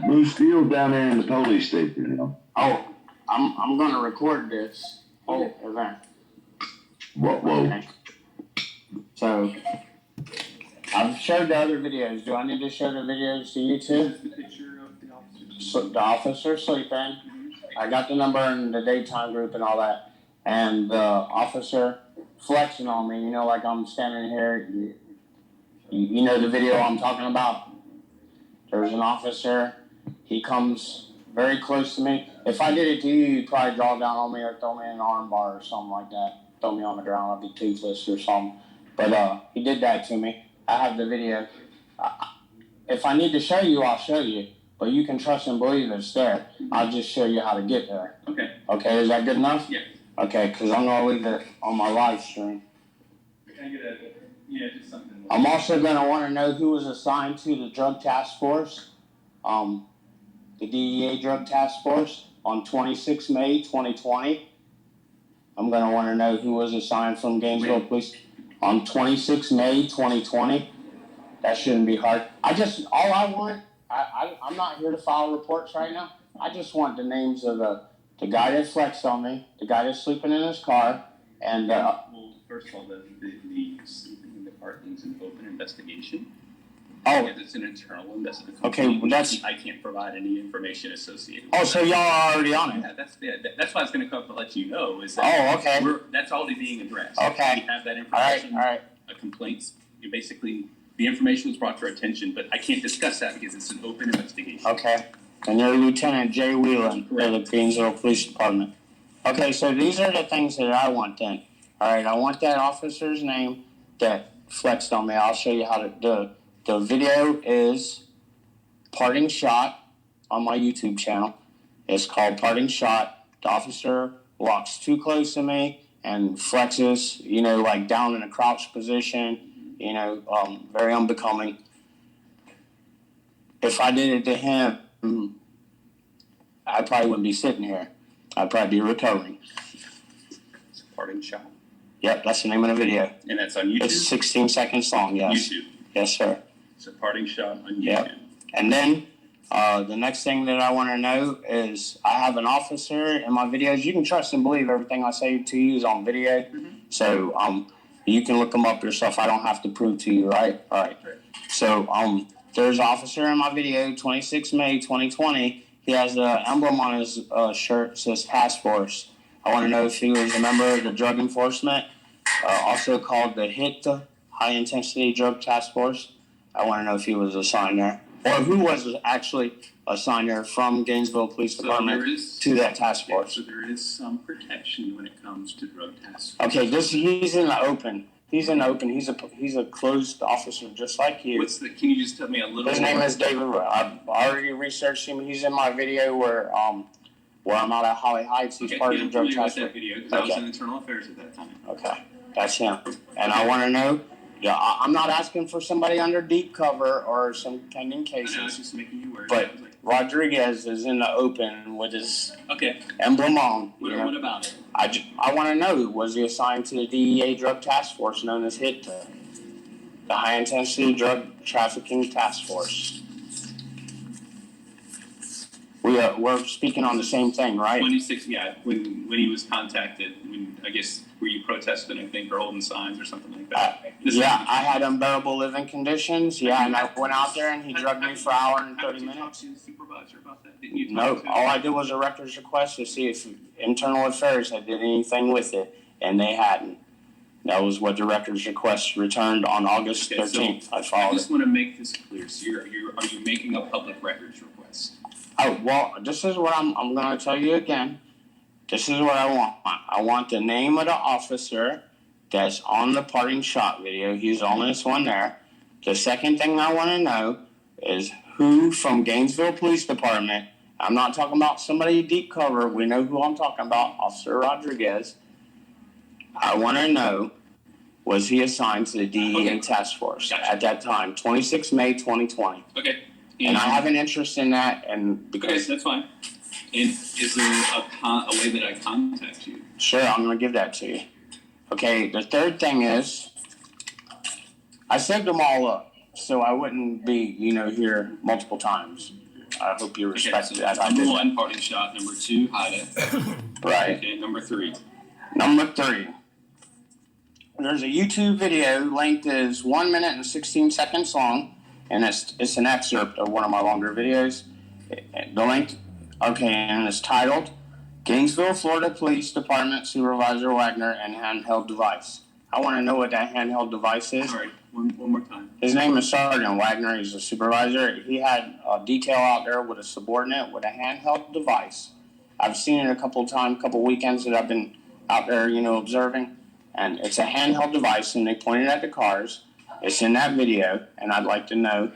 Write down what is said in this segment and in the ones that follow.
Move Steele down there in the police station, you know. Oh, I'm gonna record this whole event. Whoa. Okay. So I've showed the other videos. Do I need to show the videos to you too? The picture of the officer. So the officer sleeping. I got the number in the daytime group and all that. And the officer flexing on me, you know, like I'm standing here. You know the video I'm talking about? There's an officer. He comes very close to me. If I did it to you, you'd probably draw down on me or throw me in an arm bar or something like that. Throw me on the ground. I'd be toothless or something. But he did that to me. I have the video. If I need to show you, I'll show you. But you can trust and believe it's there. I'll just show you how to get there. Okay. Okay, is that good enough? Yeah. Okay, because I'm going to leave it on my live stream. Can I get just something. I'm also going to want to know who was assigned to the drug task force, the DEA drug task force on 26 May 2020. I'm going to want to know who was assigned from Gainesville Police on 26 May 2020. That shouldn't be hard. All I want, I'm not here to file reports right now. I just want the names of the guy that flexed on me, the guy that's sleeping in his car, and well, first of all, the sleeping department is an open investigation. Oh, it's an internal investigation. Okay, well I can't provide any information associated. Oh, so y'all are already on it. Yeah, that's why I was going to come to let you know. Is that Oh, okay. That's already being addressed. Okay. We have that information. All right. Complaints. You basically, the information was brought to our attention, but I can't discuss that because it's an open investigation. Okay. And you're Lieutenant Jay Whelan of the Gainesville Police Department. Okay, so these are the things that I want then. All right, I want that officer's name that flexed on me. I'll show you how to do. The video is Parting Shot on my YouTube channel. It's called Parting Shot. The officer walks too close to me and flexes, you know, like down in a crouch position, you know, very unbecoming. If I did it to him, I probably wouldn't be sitting here. I'd probably be recovering. It's a Parting Shot. Yep, that's the name of the video. And that's on YouTube? It's 16 seconds long, yes. YouTube. Yes, sir. It's a Parting Shot on YouTube. Yep. And then the next thing that I want to know is I have an officer in my videos. You can trust and believe everything I say to you is on video. Mm-hmm. So you can look them up yourself. I don't have to prove to you, right? All right. So there's an officer in my video, 26 May 2020. He has an emblem on his shirt that says Task Force. I want to know if he was a member of the Drug Enforcement, also called the HIT, High Intensity Drug Task Force. I want to know if he was assigned there, or who was actually assigned there from Gainesville Police Department to that task force. So there is some protection when it comes to drug tasks. Okay, he's in the open. He's in the open. He's a closed officer just like you. Can you just tell me a little? His name is David. I've already researched him. He's in my video where I'm out at Holly Heights. He's part of the drug task force. I was in internal affairs at that time. Okay, that's him. And I want to know. Yeah, I'm not asking for somebody under deep cover or some pending cases. I was just making you worried. But Rodriguez is in the open with his emblem on. What about it? I want to know, was he assigned to the DEA drug task force known as HIT, the High Intensity Drug Trafficking Task Force? We're speaking on the same thing, right? 26, yeah. When he was contacted, I guess, were you protesting, I think, or holding signs or something like that? I had unbearable living conditions. Yeah, and I went out there and he drugged me for an hour and 30 minutes. Talk to the supervisor about that? Didn't you No, all I did was a records request to see if internal affairs had did anything with it, and they hadn't. That was what the records request returned on August 13th. So I followed it. I just want to make this clear. So are you making a public records request? Oh, well, this is what I'm going to tell you again. This is what I want. I want the name of the officer that's on the Parting Shot video. He's the only one there. The second thing I want to know is who from Gainesville Police Department. I'm not talking about somebody deep cover. We know who I'm talking about, Officer Rodriguez. I want to know, was he assigned to the DEA task force at that time, 26 May 2020? Okay. And I have an interest in that, and because that's fine. And is there a way that I contact you? Sure, I'm going to give that to you. Okay, the third thing is, I saved them all up so I wouldn't be, here multiple times. I hope you Okay, respect so that. I number did. 1, parting shot. Number 2, Haida. Right. Okay, number 3. Number 3. There's a YouTube video. Length is 1 minute and 16 seconds long, and it's an excerpt of one of my longer videos. The length, okay, and it's titled Gainesville, Florida Police Department Supervisor Wagner and Handheld Device. I want to know what that handheld device is. All right, one more time. His name is Sergeant Wagner. He's a supervisor. He had a detail out there with a subordinate with a handheld device. I've seen it a couple weekends that I've been out there, observing. And it's a handheld device, and they pointed at the cars. It's in that video, and I'd like to know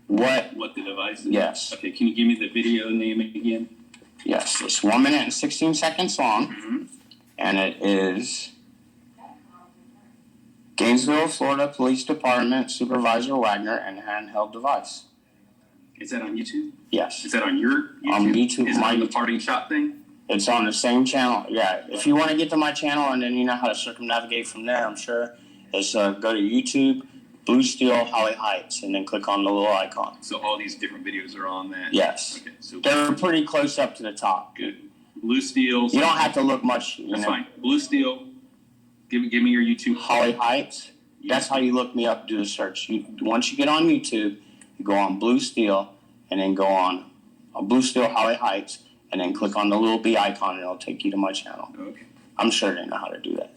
what the device is? Yes. Okay, can you give me the video name again? Yes, it's 1 minute and 16 seconds long, Mm-hmm. and it is Gainesville, Florida Police Department Supervisor Wagner and handheld device. Is that on YouTube? Yes, Is that on your YouTube? On YouTube, Is it my on the YouTube. parting shot thing? it's on the same channel. Yeah, if you want to get to my channel and then you know how to circumnavigate from there, I'm sure, is go to YouTube, Blue Steel, Holly Heights, and then click on the little icon. So all these different videos are on that? Yes, Okay, so they're pretty close up to the top. good. Blue Steel. You don't have to look much. That's fine. Blue Steel. Give me your YouTube. Holly Heights. That's how you look me up. Do the search. Once you get on YouTube, you go on Blue Steel, and then go on Blue Steel Holly Heights, and then click on the little B icon, and it'll take you to my channel. Okay. I'm sure they know how to do that.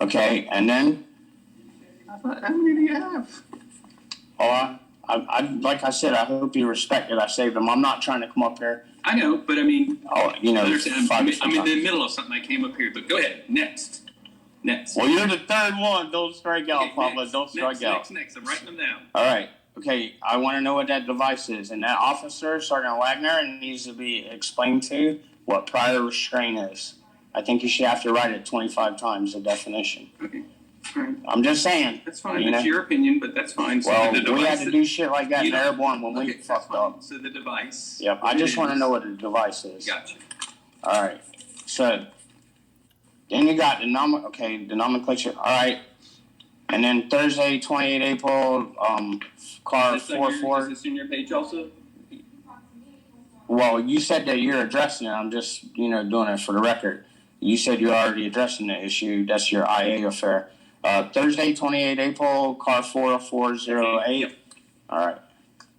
Okay, and then How many do you have? I like I said, I hope you respect it. I saved them. I'm not trying to come up here. I know, but I mean, Understand? I'm in the middle of something. I came up here, but go ahead. Next. Well, you're the third one. Don't strike out, Okay, Papa. next, Don't strike out. Next. I'm writing them down. All right. Okay, I want to know what that device is. And that officer, Sergeant Wagner, needs to be explained to what prior restraint is. I think you should have to write it 25 times, the definition. Okay. All right. I'm just saying. That's fine. That's your opinion, but that's fine. So Well, the device we had to do shit like that you in don't- Airborne when we Okay, that's fucked fine. up. So the device. Yep, I just want to know what the device is. Gotcha. All right. So then you got the nomenclature. All right. And then Thursday, 28 April, car Is this 44. in your page also? Well, you said that you're addressing it. I'm just, doing it for the record. You said you're already addressing the issue. That's your IA affair. Thursday, 28 April, car 40408. Yep. All right.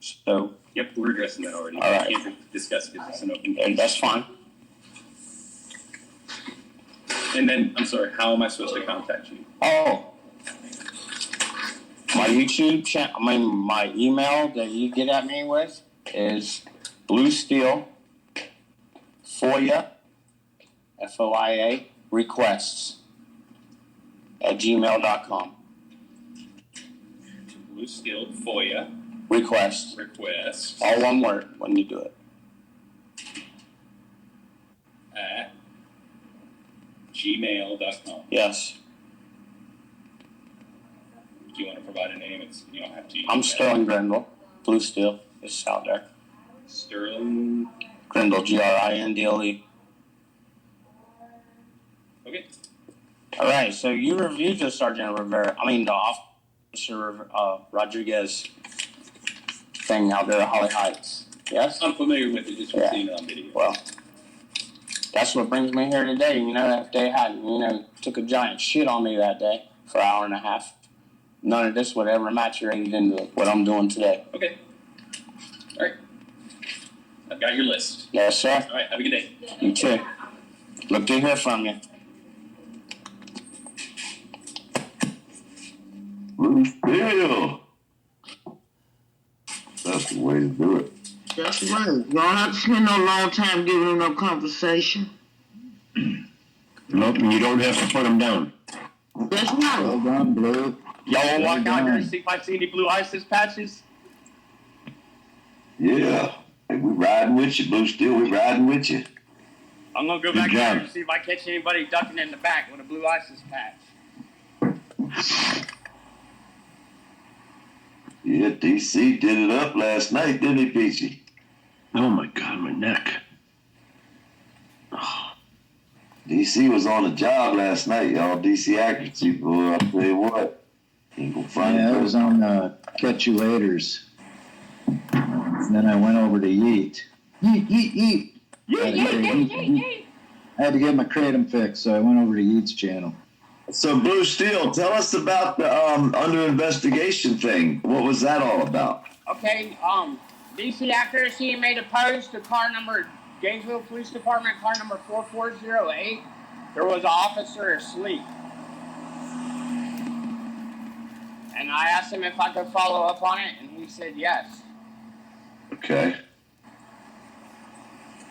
So, Yep, we're addressing that already. All right. I can't discuss it because it's an open and case. that's fine. And then, I'm sorry, how am I supposed to contact you? Oh, my YouTube channel, my email that you get at me with is Blue Steel FOIA, FOIA, requests at gmail.com. Blue Steel FOIA Requests, request all one word when you do it. at gmail.com. Yes, Do you want to provide a name? You don't have to. I'm Sterling Grindle. Blue Steel is out there. Sterling. Grindle, Grindle. Okay. All right, so you reviewed the the Officer Rodriguez thing out there at Holly Heights. Yes? I'm familiar with it, just Yeah. seeing it on video. Well, that's what brings me here today. If they hadn't, took a giant shit on me that day for an hour and a half, none of this would ever maturated into what I'm doing today. Okay. All right. I've got your list. Yes, sir. All right. Have a good day. You too. Look to hear from you. Blue Steel. That's the way to do it. That's right. You don't have to spend no long time giving them no conversation. Nope, and you don't have to put them down. That's right. Well done, Blue. Y'all want to walk out here and see if I see any blue ISIS patches? Yeah. Hey, we riding with you, Blue Steel. We riding with you. I'm going to go Good back job. there and see if I catch anybody ducking in the back with a blue ISIS patch. Yeah, DC did it up last night, didn't he, Peachy? Oh my God, my neck. DC was on the job last night, y'all. DC accuracy, boy. I'll tell you what. Ain't gonna find Yeah, I it. was on Catch You Laters. And then I went over to Yeet. Yeet, yeet, yeet. I had to get my kratom fix, so I went over to Yeet's channel. So Blue Steel, tell us about the under investigation thing. What was that all about? Okay, DC Accuracy made a post to car number, Gainesville Police Department, car number 4408. There was an officer asleep. And I asked him if I could follow up on it, and he said yes. Okay.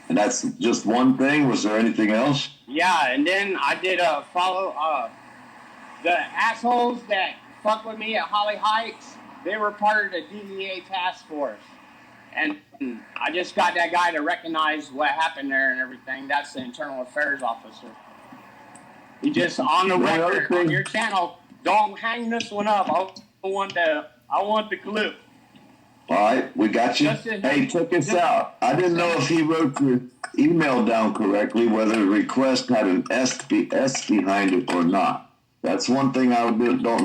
And that's just one thing? Was there anything else? Yeah, and then I did a follow, the assholes that fuck with me at Holly Heights, they were part of the DEA task force. And I just got that guy to recognize what happened there and everything. That's the internal affairs officer. He just, on the record, on your channel, don't hang this one up. I want the clip. All right, we got you. Hey, check this out. I didn't know if he wrote your email down correctly, whether the request had an S behind it or not. That's one thing I don't